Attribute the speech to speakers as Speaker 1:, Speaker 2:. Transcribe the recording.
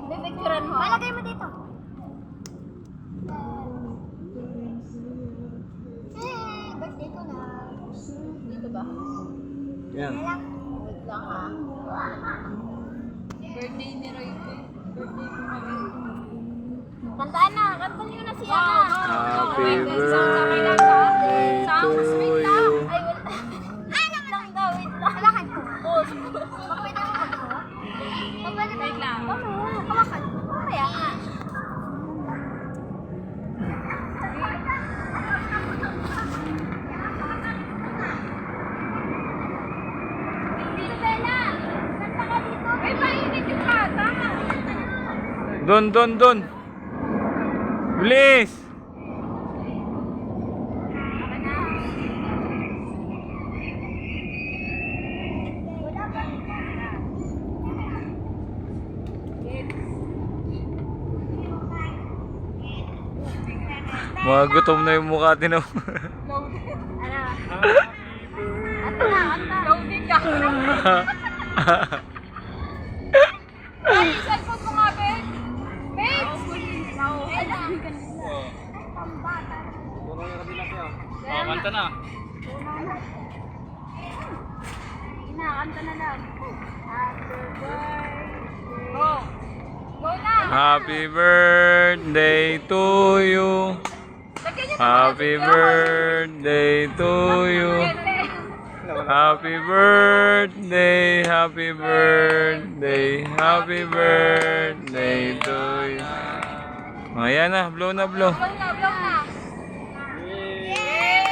Speaker 1: Bibicturan mo.
Speaker 2: Malagay mo dito. Birthday ko na.
Speaker 1: Dito ba?
Speaker 3: Yan.
Speaker 1: Wait lang ha. Birthday ni Roy. Birthday ko kami. Kantaan na. Kantaan nyo na siya.
Speaker 3: Happy
Speaker 1: birthday
Speaker 3: birthday
Speaker 1: Sounds
Speaker 3: to
Speaker 1: sweet lang.
Speaker 3: you.
Speaker 1: Ay, wala. Wait lang daw. Wait lang.
Speaker 2: Kalakan ko.
Speaker 1: Oh,
Speaker 2: Pwede mo mag-hawa? Pwede mo.
Speaker 1: wait lang.
Speaker 2: Kalakan.
Speaker 1: Kaya nga. Dito, Bella. Kanta ka dito. Ay, mainit yung bata.
Speaker 3: Don. Bilis! Mga gutom na yung mukha din. Oh.
Speaker 1: Loading ka. Ay, cellphone mo nga, Ben. Ben!
Speaker 3: Kanta na.
Speaker 1: Kinakanta na lang. Go! Go na!
Speaker 3: Happy birthday to you.
Speaker 1: Lagyan niyo
Speaker 3: Happy birthday to you. Happy birthday, happy birthday, happy birthday to you. Ayan na, blow na blow.
Speaker 1: Blow na, blow na. Yay!